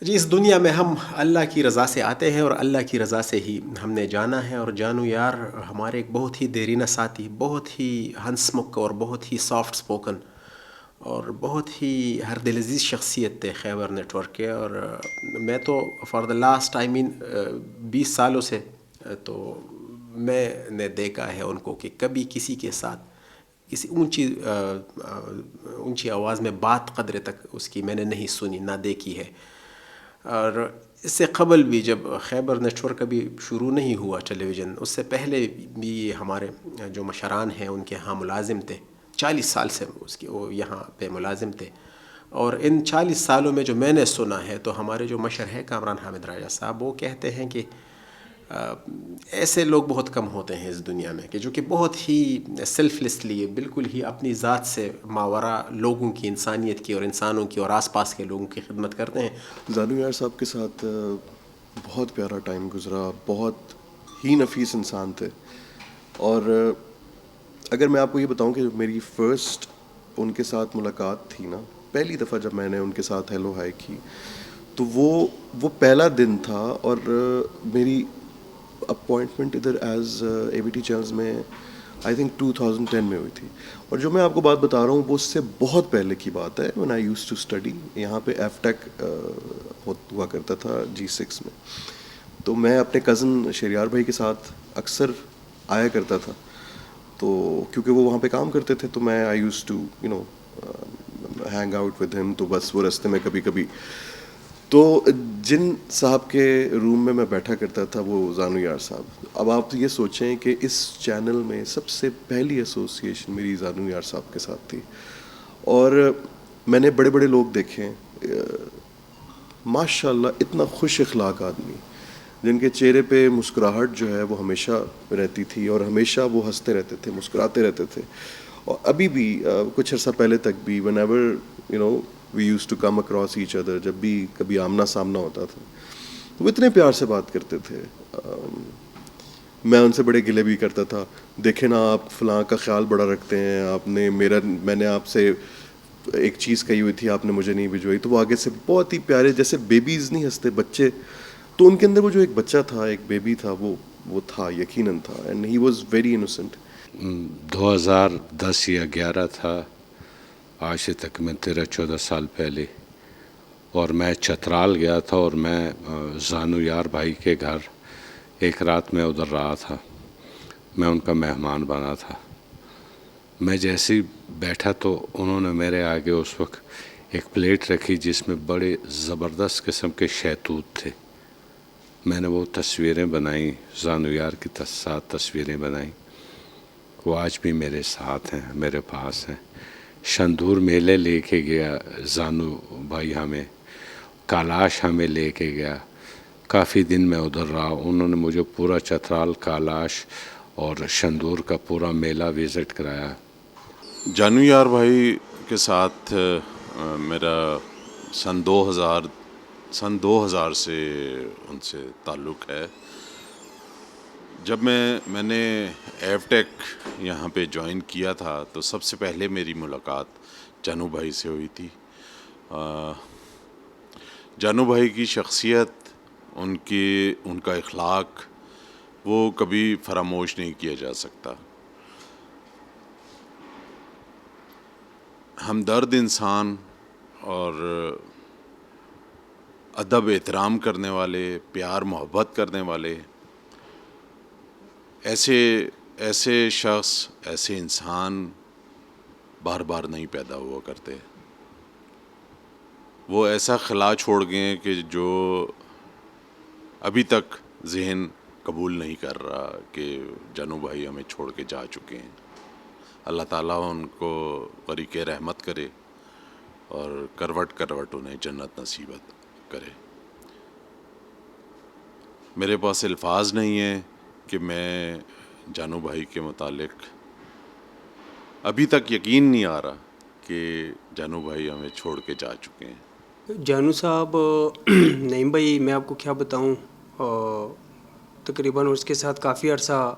جی اس دنیا میں ہم اللہ کی رضا سے آتے ہیں اور اللہ کی رضا سے ہی ہم نے جانا ہے. اور جانو یار ہمارے ایک بہت ہی دیرینہ ساتھی، بہت ہی ہنس مک اور بہت ہی سافٹ سپوکن اور بہت ہی ہر دل عزیز شخصیت تھے خیبر نیٹ ورک کے. اور میں تو فار دا لاسٹ 20 سالوں سے تو میں نے دیکھا ہے ان کو کہ کبھی کسی کے ساتھ کسی اونچی آواز میں بات قدرے تک اس کی میں نے نہیں سنی نہ دیکھی ہے. اور اس سے قبل بھی جب خیبر نیٹ ورک ابھی شروع نہیں ہوا ٹیلی ویژن، اس سے پہلے بھی ہمارے جو مشران ہیں ان کے ہاں ملازم تھے. 40 سال سے وہ یہاں پہ ملازم تھے. اور ان 40 سالوں میں جو میں نے سنا ہے تو ہمارے جو مشر ہیں کامران حامد راجہ صاحب، وہ کہتے ہیں کہ ایسے لوگ بہت کم ہوتے ہیں اس دنیا میں کہ جو کہ بہت ہی سیلف لیسلی بالکل ہی اپنی ذات سے ماورا لوگوں کی، انسانیت کی اور انسانوں کی اور آس پاس کے لوگوں کی خدمت کرتے ہیں. زانو یار صاحب کے ساتھ بہت پیارا ٹائم گزرا، بہت ہی نفیس انسان تھے. اور اگر میں آپ کو یہ بتاؤں کہ میری فرسٹ ان کے ساتھ ملاقات تھی نا، پہلی دفعہ جب میں نے ان کے ساتھ ہیلو ہائی کی، تو وہ پہلا دن تھا. اور میری اپوائنٹمنٹ ادھر as a B T channels میں آئی تھنک 2010 میں ہوئی تھی. اور جو میں آپ کو بات بتا رہا ہوں وہ اس سے بہت پہلے کی بات ہے. when I used to study یہاں پہ ایف ٹیک ہوا کرتا تھا G6 میں. تو میں اپنے کزن شہریار بھائی کے ساتھ اکثر آیا کرتا تھا. تو کیونکہ وہ وہاں پہ کام کرتے تھے تو میں I use to hang out with him. تو بس وہ رستے میں کبھی کبھی تو جن صاحب کے روم میں بیٹھا کرتا تھا وہ زانو یار صاحب. اب آپ یہ سوچیں کہ اس چینل میں سب سے پہلی ایسوسیشن میری زانو یار صاحب کے ساتھ تھی. اور میں نے بڑے بڑے لوگ دیکھے ماشاء اللہ اتنا خوش اخلاق آدمی جن کے چہرے پہ مسکراہٹ جو ہے وہ ہمیشہ رہتی تھی اور ہمیشہ وہ ہنستے رہتے تھے، مسکراتے رہتے تھے. اور ابھی بھی کچھ عرصہ پہلے تک بھی whenever we used to come across each other، جب بھی کبھی آمنا سامنا ہوتا تھا وہ اتنے پیار سے بات کرتے تھے. میں ان سے بڑے گلے بھی کرتا تھا، دیکھیں نا آپ فلاں کا خیال بڑا رکھتے ہیں، آپ نے میں نے آپ سے ایک چیز کہی ہوئی تھی آپ نے مجھے نہیں بھجوائی. تو وہ آگے سے بہت ہی پیارے، جیسے بیبیز نہیں ہنستے بچے، تو ان کے اندر وہ جو ایک بچہ تھا، ایک بیبی تھا، وہ تھا، یقیناً تھا. And he was very innocent. 2010 یا 11 تھا، آج سے تقریباً 13-14 سال پہلے. اور میں چترال گیا تھا اور میں زانو یار بھائی کے گھر ایک رات میں ادھر رہا تھا. میں ان کا مہمان بنا تھا. میں جیسے ہی بیٹھا تو انہوں نے میرے آگے اس وقت ایک پلیٹ رکھی جس میں بڑے زبردست قسم کے شہتوت تھے. میں نے وہ تصویریں بنائیں، زانو یار کی ساتھ تصویریں بنائیں. وہ آج بھی میرے ساتھ ہیں، میرے پاس ہیں. شندور میلے لے کے گیا زانو بھائی ہمیں، کالاش ہمیں لے کے گیا. کافی دن میں ادھر رہا. انہوں نے مجھے پورا چترال، کالاش اور شندور کا پورا میلہ وزٹ کرایا. جانو یار بھائی کے ساتھ میرا سن 2000 سے ان سے تعلق ہے. جب میں نے ایف ٹیک یہاں پہ جوائن کیا تھا تو سب سے پہلے میری ملاقات جانو بھائی سے ہوئی تھی. جانو بھائی کی شخصیت، ان کا اخلاق وہ کبھی فراموش نہیں کیا جا سکتا. ہمدرد انسان اور ادب احترام کرنے والے، پیار محبت کرنے والے، ایسے شخص، ایسے انسان بار بار نہیں پیدا ہوا کرتے. وہ ایسا خلا چھوڑ گئے کہ جو ابھی تک ذہن قبول نہیں کر رہا کہ جانو بھائی ہمیں چھوڑ کے جا چکے ہیں. اللہ تعالیٰ ان کو غریق رحمت کرے اور کروٹ کروٹ انہیں جنت نصیبت کرے. میرے پاس الفاظ نہیں ہیں کہ میں جانو بھائی کے متعلق ابھی تک یقین نہیں آ رہا کہ جانو بھائی ہمیں چھوڑ کے جا چکے ہیں. جانو صاحب، نعیم بھائی میں آپ کو کیا بتاؤں، تقریباً اس کے ساتھ کافی عرصہ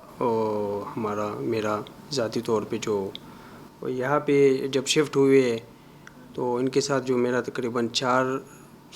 میرا ذاتی طور پہ جو یہاں پہ جب شفٹ ہوئے تو ان کے ساتھ جو میرا تقریباً 4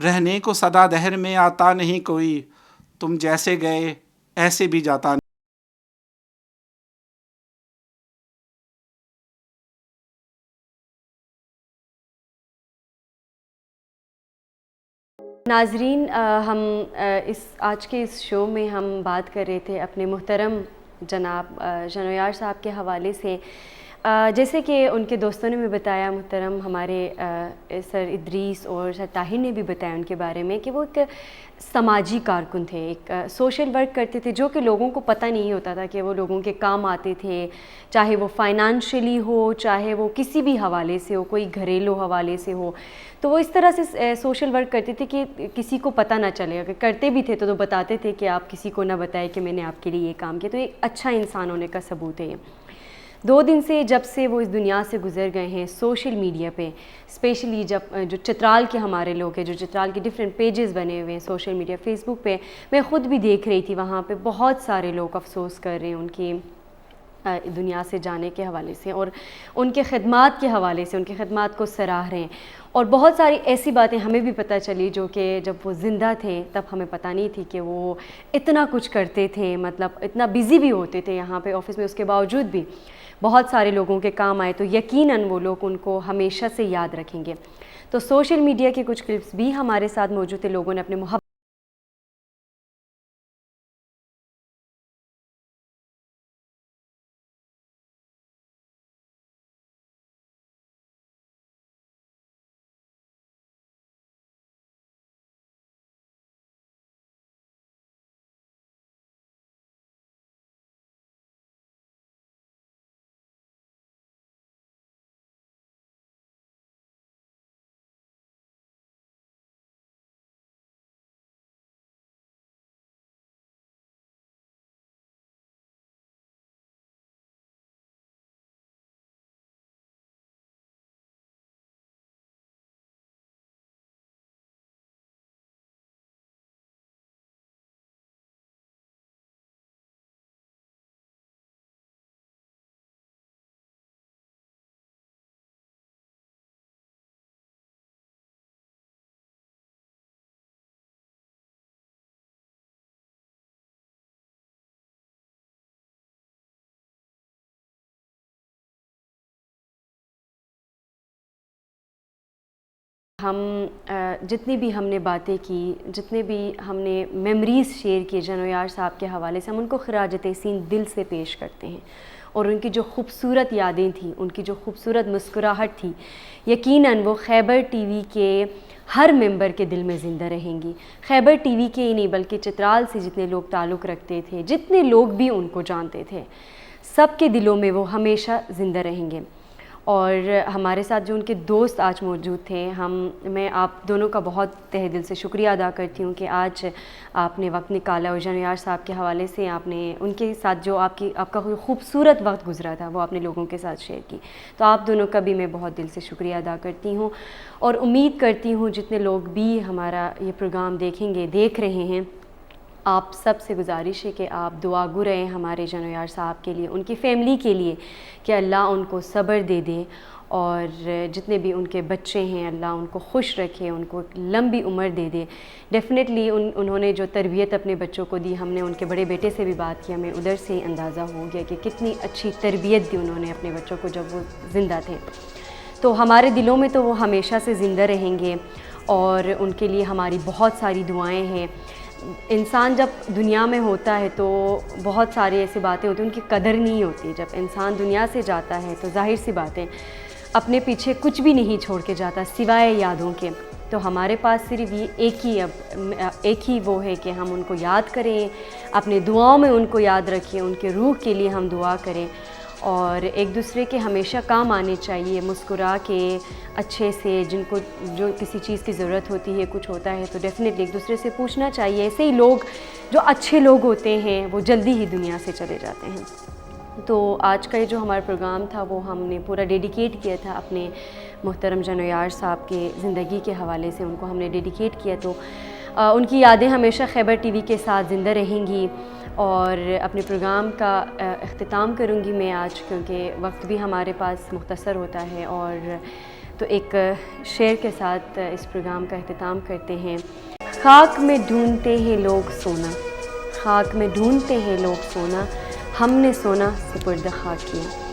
رہنے کو سدا دہر میں آتا نہیں کوئی، تم جیسے گئے ایسے بھی جاتا نہیں۔ ناظرین، ہم آج کے اس شو میں ہم بات کر رہے تھے اپنے محترم جناب جنویار صاحب کے حوالے سے، جیسے کہ ان کے دوستوں نے بھی بتایا، محترم ہمارے سر ادریس اور سر طاہر نے بھی بتایا ان کے بارے میں کہ وہ ایک سماجی کارکن تھے، ایک سوشل ورک کرتے تھے جو کہ لوگوں کو پتہ نہیں ہوتا تھا کہ وہ لوگوں کے کام آتے تھے، چاہے وہ فائنانشلی ہو، چاہے وہ کسی بھی حوالے سے ہو، کوئی گھریلو حوالے سے ہو، تو وہ اس طرح سے سوشل ورک کرتے تھے کہ کسی کو پتہ نہ چلے، اگر کرتے بھی تھے تو بتاتے تھے کہ آپ کسی کو نہ بتائے کہ میں نے آپ کے لیے یہ کام کیا، تو ایک اچھا انسان ہونے کا ثبوت ہے یہ۔ 2 دن سے جب سے وہ اس دنیا سے گزر گئے ہیں، سوشل میڈیا پہ اسپیشلی جو چترال کے ہمارے لوگ ہیں، جو چترال کے ڈفرینٹ پیجز بنے ہوئے ہیں سوشل میڈیا، فیس بک پہ، میں خود بھی دیکھ رہی تھی، وہاں پہ بہت سارے لوگ افسوس کر رہے ہیں ان کی دنیا سے جانے کے حوالے سے، اور ان کے خدمات کے حوالے سے، ان کے خدمات کو سراہ رہے ہیں، اور بہت ساری ایسی باتیں ہمیں بھی پتہ چلی جو کہ جب وہ زندہ تھے تب ہمیں پتہ نہیں تھی کہ وہ اتنا کچھ کرتے تھے، مطلب اتنا بیزی بھی ہوتے تھے یہاں پہ آفس میں، اس کے باوجود بھی بہت سارے لوگوں کے کام آئے، تو یقیناً وہ لوگ ان کو ہمیشہ سے یاد رکھیں گے۔ تو سوشل میڈیا کے کچھ کلپس بھی ہمارے ساتھ موجود تھے، لوگوں نے اپنے محبت ہم جتنی بھی ہم نے باتیں کی، جتنے بھی ہم نے میموریز شیئر کی جنویار صاحب کے حوالے سے، ہم ان کو خراج تحسین دل سے پیش کرتے ہیں، اور ان کی جو خوبصورت یادیں تھیں، ان کی جو خوبصورت مسکراہٹ تھی، یقیناً وہ خیبر ٹی وی کے ہر ممبر کے دل میں زندہ رہیں گی۔ خیبر ٹی وی کے ہی نہیں بلکہ چترال سے جتنے لوگ تعلق رکھتے تھے، جتنے لوگ بھی ان کو جانتے تھے، سب کے دلوں میں وہ ہمیشہ زندہ رہیں گے۔ اور ہمارے ساتھ جو ان کے دوست آج موجود تھے، میں آپ دونوں کا بہت تہہ دل سے شکریہ ادا کرتی ہوں کہ آج آپ نے وقت نکالا، اور جنویار صاحب کے حوالے سے آپ نے ان کے ساتھ جو آپ کا خوبصورت وقت گزرا تھا وہ آپ نے لوگوں کے ساتھ شیئر کی، تو آپ دونوں کا بھی میں بہت دل سے شکریہ ادا کرتی ہوں، اور امید کرتی ہوں جتنے لوگ بھی ہمارا یہ پروگرام دیکھ رہے ہیں، آپ سب سے گزارش ہے کہ آپ دعا گو رہیں ہمارے جنویار صاحب کے لیے، ان کی فیملی کے لیے، کہ اللہ ان کو صبر دے دے، اور جتنے بھی ان کے بچے ہیں اللہ ان کو خوش رکھے، ان کو لمبی عمر دے دے۔ ڈیفینیٹلی انہوں نے جو تربیت اپنے بچوں کو دی، ہم نے ان کے بڑے بیٹے سے بھی بات کی، ہمیں ادھر سے اندازہ ہو گیا کہ کتنی اچھی تربیت دی انہوں نے اپنے بچوں کو جب وہ زندہ تھے، تو ہمارے دلوں میں تو وہ ہمیشہ سے زندہ رہیں گے، اور ان کے لیے ہماری بہت ساری دعائیں ہیں۔ انسان جب دنیا میں ہوتا ہے تو بہت سارے ایسی باتیں ہوتی ہیں، ان کی قدر نہیں ہوتی، جب انسان دنیا سے جاتا ہے تو ظاہر سی بات ہے اپنے پیچھے کچھ بھی نہیں چھوڑ کے جاتا سوائے یادوں کے، تو ہمارے پاس صرف یہ ایک ہی وہ ہے کہ ہم ان کو یاد کریں، اپنے دعاؤں میں ان کو یاد رکھیں، ان کے روح کے لیے ہم دعا کریں، اور ایک دوسرے کے ہمیشہ کام آنے چاہیے، مسکرا کے اچھے سے، جن کو جو کسی چیز کی ضرورت ہوتی ہے، کچھ ہوتا ہے تو ڈیفینیٹلی ایک دوسرے سے پوچھنا چاہیے۔ ایسے ہی لوگ جو اچھے لوگ ہوتے ہیں وہ جلدی ہی دنیا سے چلے جاتے ہیں۔ تو آج کا یہ جو ہمارا پروگرام تھا وہ ہم نے پورا ڈیڈیکیٹ کیا تھا اپنے محترم جنویار صاحب کے زندگی کے حوالے سے، ان کو ہم نے ڈیڈیکیٹ کیا، تو ان کی یادیں ہمیشہ خیبر ٹی وی کے ساتھ زندہ رہیں گی۔ اور اپنے پروگرام کا اختتام کروں گی میں آج، کیونکہ وقت بھی ہمارے پاس مختصر ہوتا ہے، اور تو ایک شعر کے ساتھ اس پروگرام کا اختتام کرتے ہیں. خاک میں ڈھونڈتے ہیں لوگ سونا, خاک میں ڈھونڈتے ہیں لوگ سونا, ہم نے سونا سپرد خاک کیا.